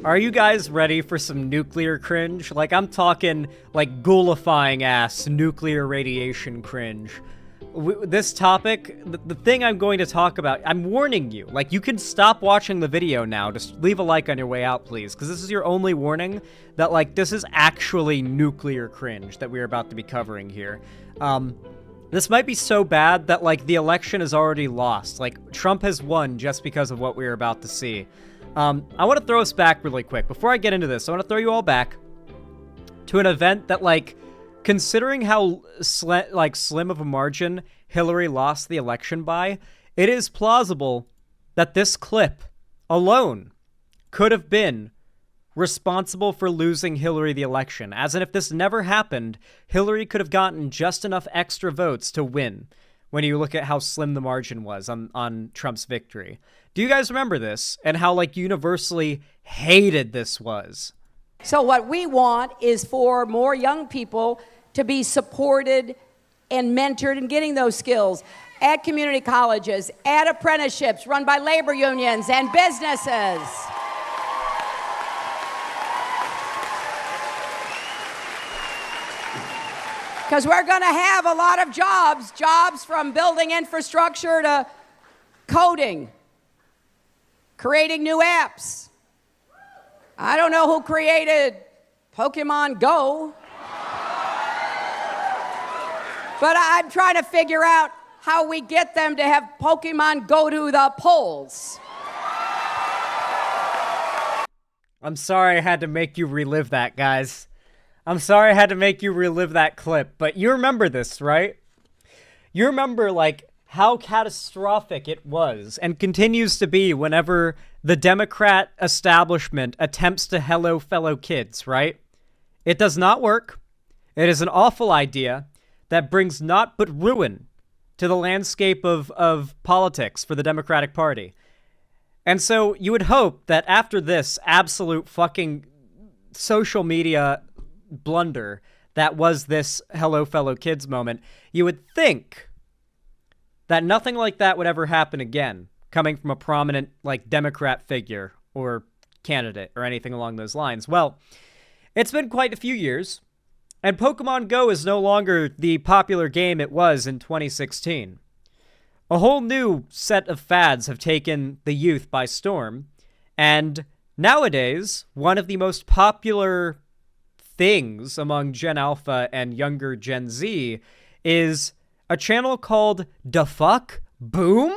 Are you guys ready for some nuclear cringe? Like, I'm talking, like, ghoulifying ass nuclear radiation cringe. This topic, the thing I'm going to talk about, I'm warning you. Like, you can stop watching the video now. Just leave a like on your way out, please. Because this is your only warning that, like, this is actually nuclear cringe that we're about to be covering here. This might be so bad that, like, the election is already lost. Like, Trump has won just because of what we're about to see. I want to throw us back really quick. Before I get into this, I want to throw you all back to an event that, like, considering how slim of a margin Hillary lost the election by, it is plausible that this clip alone could have been responsible for losing Hillary the election. As in, if this never happened, Hillary could have gotten just enough extra votes to win when you look at how slim the margin was on Trump's victory. Do you guys remember this and how, like, universally hated this was? So what we want is for more young people to be supported and mentored in getting those skills at community colleges, at apprenticeships run by labor unions and businesses. Because we're going to have a lot of jobs from building infrastructure to coding, creating new apps. I don't know who created Pokemon Go, but I'm trying to figure out how we get them to have Pokemon go to the polls. I'm sorry I had to make you relive that, guys. I'm sorry I had to make you relive that clip, but you remember this, right? You remember, like, how catastrophic it was and continues to be whenever the Democrat establishment attempts to hello fellow kids, right? It does not work. It is an awful idea that brings naught but ruin to the landscape of politics for the Democratic Party. And so you would hope that after this absolute fucking social media blunder that was this hello fellow kids moment, you would think that nothing like that would ever happen again, coming from a prominent, like, Democrat figure or candidate or anything along those lines. Well, it's been quite a few years, and Pokemon Go is no longer the popular game it was in 2016. A whole new set of fads have taken the youth by storm, and nowadays, one of the most popular things among Gen Alpha and younger Gen Z is a channel called Da Fuck Boom?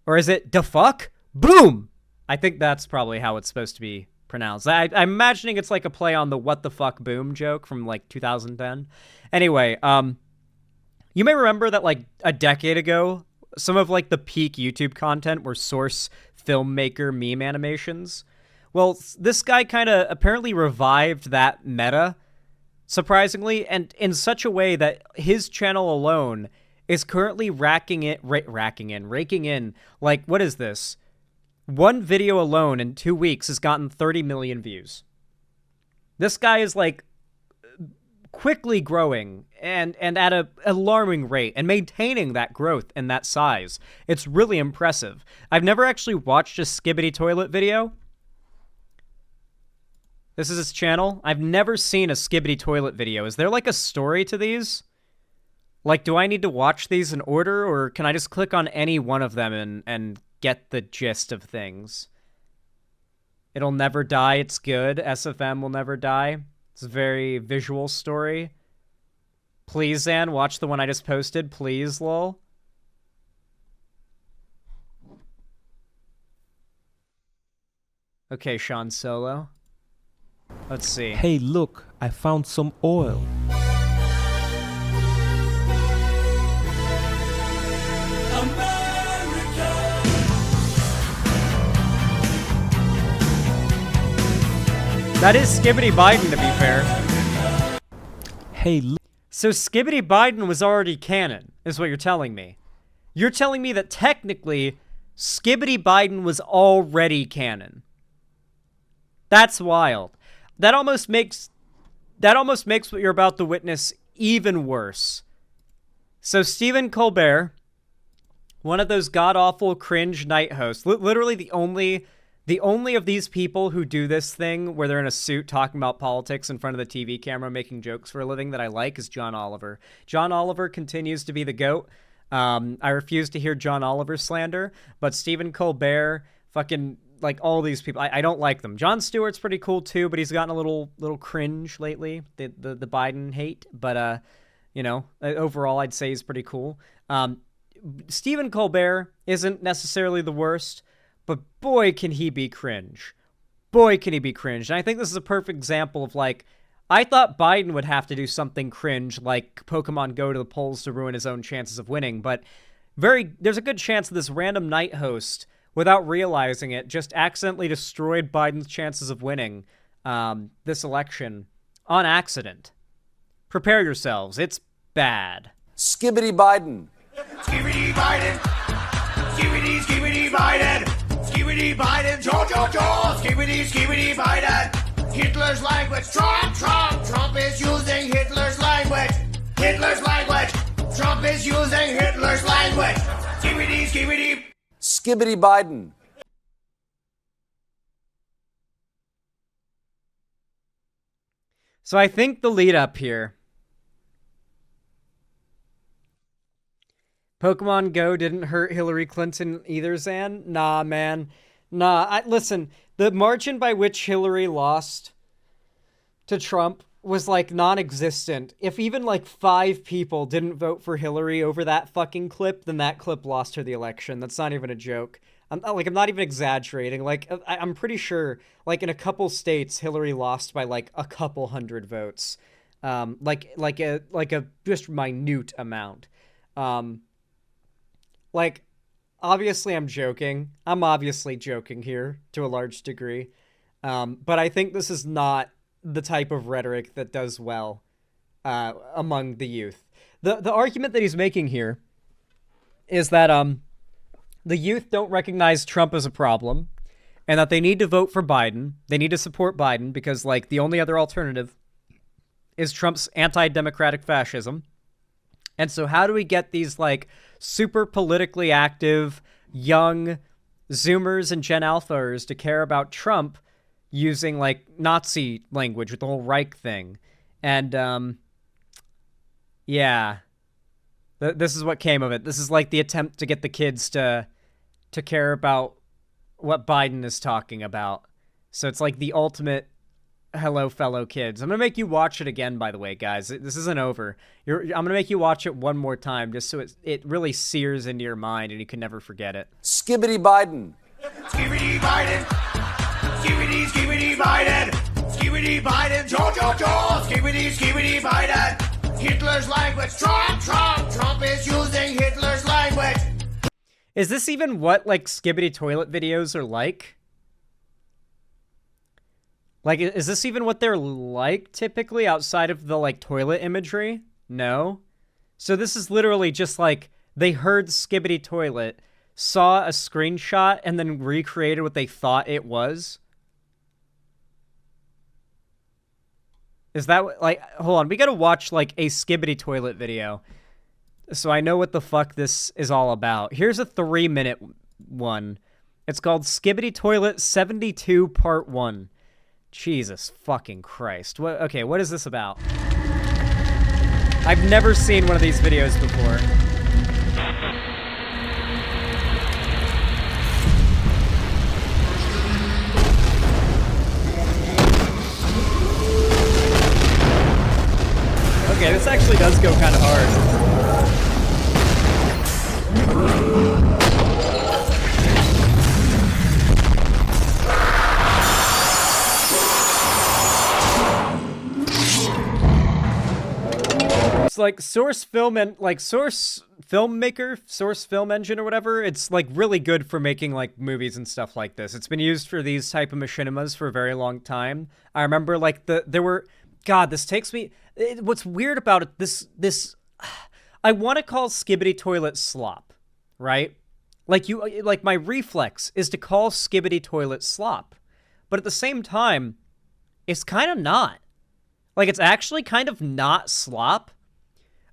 Or is it Da Fuck Boom? I think that's probably how it's supposed to be pronounced. I'm imagining it's like a play on the what the fuck boom joke from, like, 2010. Anyway, you may remember that, like, a decade ago, some of, like, the peak YouTube content were source filmmaker meme animations. Well, this guy kind of apparently revived that meta, surprisingly, and in such a way that his channel alone is currently raking in, like, what is this? One video alone in 2 weeks has gotten 30 million views. This guy is, like, quickly growing and at an alarming rate and maintaining that growth and that size. It's really impressive. I've never actually watched a Skibidi toilet video. This is his channel. I've never seen a Skibidi toilet video. Is there, like, a story to these? Like, do I need to watch these in order, or can I just click on any one of them and get the gist of things? It'll never die, it's good. SFM will never die. It's a very visual story. Please, Zan, watch the one I just posted. Please, lol. Okay, Sean Solo. Let's see. Hey, look, I found some oil. America. That is Skibidi Biden, to be fair. Hey, look. So Skibidi Biden was already canon, is what you're telling me. You're telling me that technically Skibidi Biden was already canon. That's wild. That almost makes what you're about to witness even worse. So Stephen Colbert, one of those god-awful cringe night hosts, literally the only The only of these people who do this thing where they're in a suit talking about politics in front of the TV camera making jokes for a living that I like is John Oliver. John Oliver continues to be the GOAT. I refuse to hear John Oliver slander, but Stephen Colbert, fucking, like, all these people, I don't like them. Jon Stewart's pretty cool too, but he's gotten a little cringe lately, the Biden hate. But, you know, overall I'd say he's pretty cool. Stephen Colbert isn't necessarily the worst, but boy, can he be cringe. Boy, can he be cringe. And I think this is a perfect example of, like, I thought Biden would have to do something cringe like Pokemon Go to the polls to ruin his own chances of winning, but there's a good chance that this random night host, without realizing it, just accidentally destroyed Biden's chances of winning this election on accident. Prepare yourselves. It's bad. Skibidi Biden. Skibidi Biden. Skibidi, skibidi Biden. Skibidi Biden. Joe. Skibidi Biden. Hitler's language. Trump is using Hitler's language. Trump is using Hitler's language. Skibidi. Skibidi Biden. So I think the lead up here, Pokemon Go didn't hurt Hillary Clinton either, Zan. Nah, man. Nah, listen, the margin by which Hillary lost to Trump was, like, non-existent. If even, like, 5 people didn't vote for Hillary over that fucking clip, then that clip lost her the election. That's not even a joke. I'm not even exaggerating. Like, I'm pretty sure, like, in a couple states, Hillary lost by, like, a couple hundred votes. Like a just minute amount. Like, obviously I'm joking. I'm obviously joking here to a large degree. But I think this is not the type of rhetoric that does well among the youth. The argument that he's making here is that the youth don't recognize Trump as a problem and that they need to vote for Biden. They need to support Biden because, like, the only other alternative is Trump's anti-democratic fascism. And so how do we get these, like, super politically active young Zoomers and Gen Alphas to care about Trump using, like, Nazi language with the whole Reich thing? And, yeah. This is what came of it. This is, like, the attempt to get the kids to care about what Biden is talking about. So it's, like, the ultimate hello, fellow kids. I'm going to make you watch it again, by the way, guys. This isn't over. I'm going to make you watch it one more time just so it really sears into your mind and you can never forget it. Skibidi Biden. Skibidi Biden. Skibidi Biden. Skibidi Biden. Joe. Skibidi Biden. Hitler's language. Trump is using Hitler's language. Is this even what, like, Skibidi toilet videos are like? Like, is this even what they're like typically outside of the, like, toilet imagery? No. So this is literally just like they heard Skibidi toilet, saw a screenshot, and then recreated what they thought it was. Is that, like, hold on, we gotta watch, like, a Skibidi toilet video so I know what the fuck this is all about. Here's a 3-minute one. It's called Skibidi Toilet 72 Part 1. Jesus fucking Christ. Okay, what is this about? I've never seen one of these videos before. Okay, this actually does go kind of hard. It's like Source Film and like Source Filmmaker, Source Film Engine or whatever. It's like really good for making like movies and stuff like this. It's been used for these type of machinimas for a very long time. I remember like there were, God, this takes me. What's weird about it? This I want to call Skibidi toilet slop, right? Like my reflex is to call Skibidi toilet slop, but at the same time, it's kind of not. Like it's actually kind of not slop.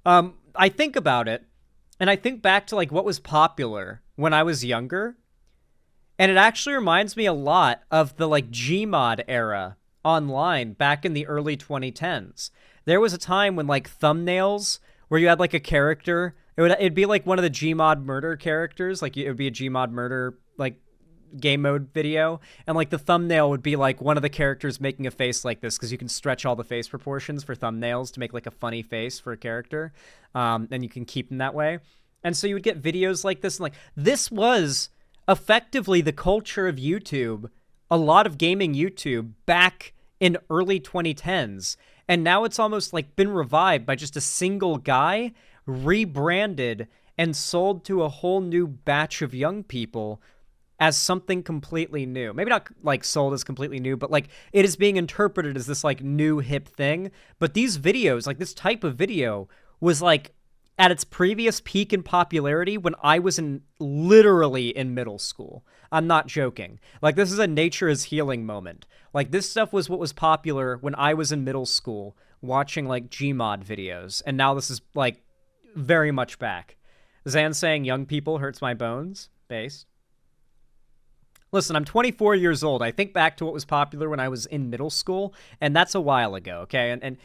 I think about it, and I think back to like what was popular when I was younger, And it actually reminds me a lot of the like Gmod era online back in the early 2010s. There was a time when like thumbnails where you had like a character, it'd be like one of the Gmod murder characters, like it would be a Gmod murder like game mode video, and like the thumbnail would be like one of the characters making a face like this, because you can stretch all the face proportions for thumbnails to make like a funny face for a character, and you can keep them that way. And so you would get videos like this, and like this was effectively the culture of YouTube, a lot of gaming YouTube back in early 2010s, and now it's almost like been revived by just a single guy, rebranded and sold to a whole new batch of young people as something completely new. Maybe not like sold as completely new, but like it is being interpreted as this like new hip thing. But these videos, like this type of video, was like at its previous peak in popularity when I was literally in middle school. I'm not joking. Like, this is a nature is healing moment. Like, this stuff was what was popular when I was in middle school watching like Gmod videos, and now this is like very much back. Zan saying young people hurts my bones. Based. Listen, I'm 24 years old. I think back to what was popular when I was in middle school, and that's a while ago, okay? And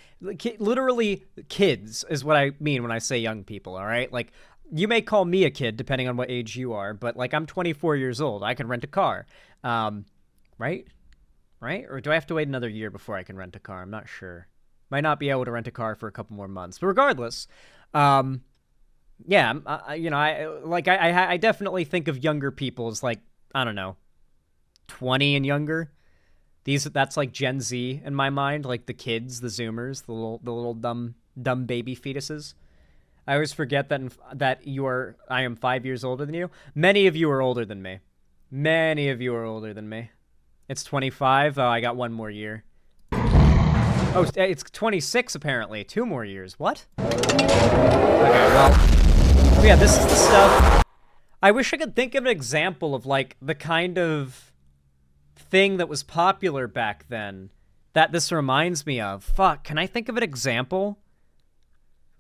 literally, kids is what I mean when I say young people, all right? Like, you may call me a kid, depending on what age you are, but, like, I'm 24 years old. I can rent a car, right? Right? Or do I have to wait another year before I can rent a car? I'm not sure. Might not be able to rent a car for a couple more months. But regardless, yeah, I definitely think of younger people as, like, I don't know, 20 and younger. That's like Gen Z in my mind, like the kids, the Zoomers, the little dumb baby fetuses. I always forget that I am 5 years older than you. Many of you are older than me. Many of you are older than me. It's 25. Oh, I got one more year. Oh, it's 26 apparently. 2 more years. What? Okay, well, yeah, this is the stuff. I wish I could think of an example of like the kind of thing that was popular back then that this reminds me of. Fuck, can I think of an example?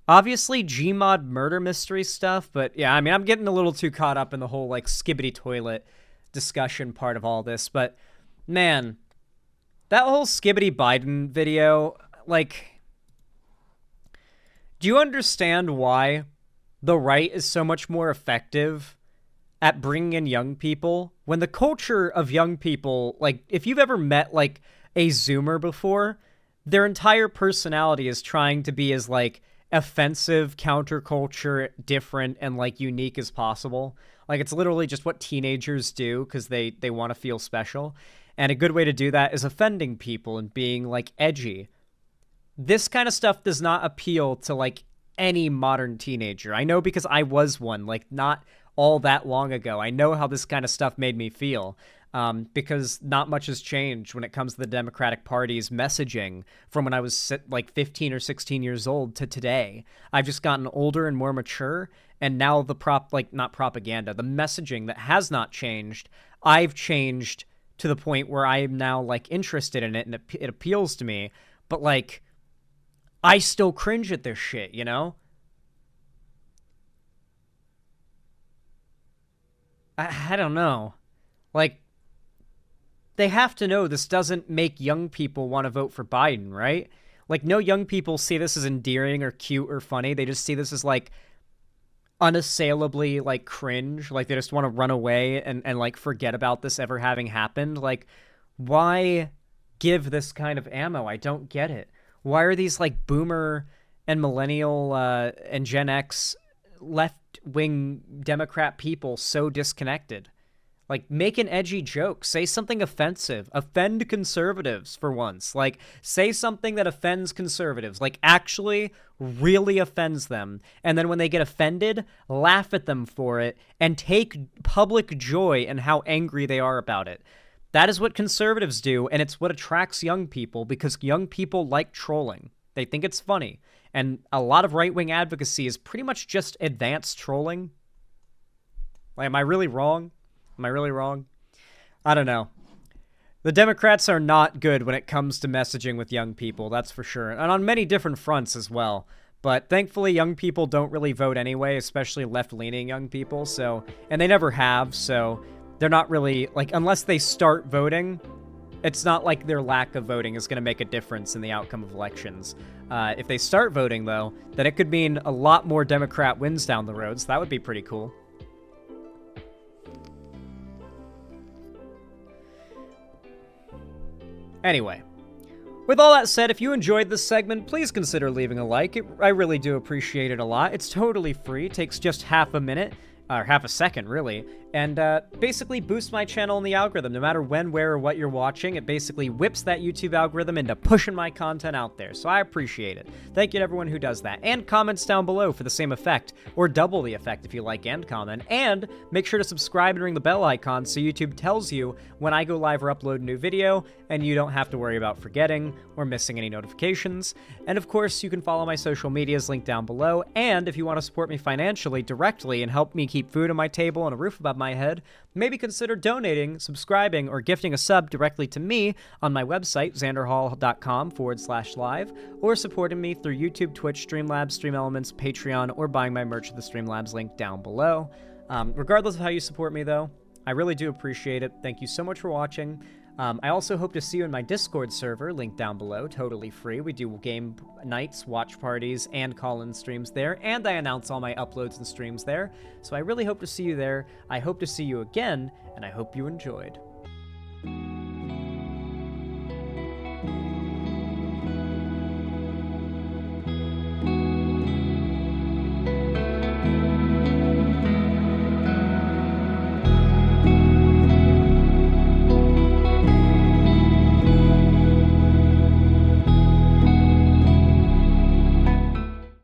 Obviously Gmod murder mystery stuff, but yeah, I mean, I'm getting a little too caught up in the whole like Skibidi toilet discussion part of all this, but man, that whole Skibidi Biden video, like, do you understand why the right is so much more effective at bringing in young people when the culture of young people, like, if you've ever met like a Zoomer before, their entire personality is trying to be as like offensive, counterculture, different, and like unique as possible. Like, it's literally just what teenagers do because they want to feel special. And a good way to do that is offending people and being like edgy. This kind of stuff does not appeal to like any modern teenager. I know because I was one, like, not all that long ago. I know how this kind of stuff made me feel, because not much has changed when it comes to the Democratic Party's messaging from when I was like 15 or 16 years old to today. I've just gotten older and more mature, and now the not propaganda, the messaging that has not changed, I've changed to the point where I am now like interested in it and it appeals to me, but like, I still cringe at this shit, you know? I don't know. Like, they have to know this doesn't make young people want to vote for Biden, right? Like, no young people see this as endearing or cute or funny. They just see this as, like, unassailably, like, cringe. Like, they just want to run away and like, forget about this ever having happened. Like, why give this kind of ammo? I don't get it. Why are these, like, boomer and millennial and Gen X left-wing Democrat people so disconnected? Like, make an edgy joke. Say something offensive. Offend conservatives for once. Like, say something that offends conservatives. Like, actually really offends them. And then when they get offended, laugh at them for it and take public joy in how angry they are about it. That is what conservatives do, and it's what attracts young people, because young people like trolling. They think it's funny. And a lot of right-wing advocacy is pretty much just advanced trolling. Like, am I really wrong? Am I really wrong? I don't know. The Democrats are not good when it comes to messaging with young people, that's for sure. And on many different fronts as well. But thankfully, young people don't really vote anyway, especially left-leaning young people. So, and they never have, so they're not really, like, unless they start voting, it's not like their lack of voting is going to make a difference in the outcome of elections. If they start voting, though, then it could mean a lot more Democrat wins down the road, so that would be pretty cool. Anyway, with all that said, if you enjoyed this segment, please consider leaving a like. I really do appreciate it a lot. It's totally free. It takes just half a minute, or half a second, really, and basically boosts my channel in the algorithm. No matter when, where, or what you're watching, it basically whips that YouTube algorithm into pushing my content out there, so I appreciate it. Thank you to everyone who does that, and comments down below for the same effect, or double the effect if you like and comment, and make sure to subscribe and ring the bell icon so YouTube tells you when I go live or upload a new video, and you don't have to worry about forgetting or missing any notifications. And of course, you can follow my social medias linked down below, and if you want to support me financially directly and help me keep food on my table and a roof above my head, maybe consider donating, subscribing, or gifting a sub directly to me on my website, xanderhall.com/live, or supporting me through YouTube, Twitch, Streamlabs, StreamElements, Patreon, or buying my merch at the Streamlabs link down below. Regardless of how you support me, though, I really do appreciate it. Thank you so much for watching. I also hope to see you in my Discord server, linked down below, totally free. We do game nights, watch parties, and call-in streams there, and I announce all my uploads and streams there. So I really hope to see you there. I hope to see you again, and I hope you enjoyed.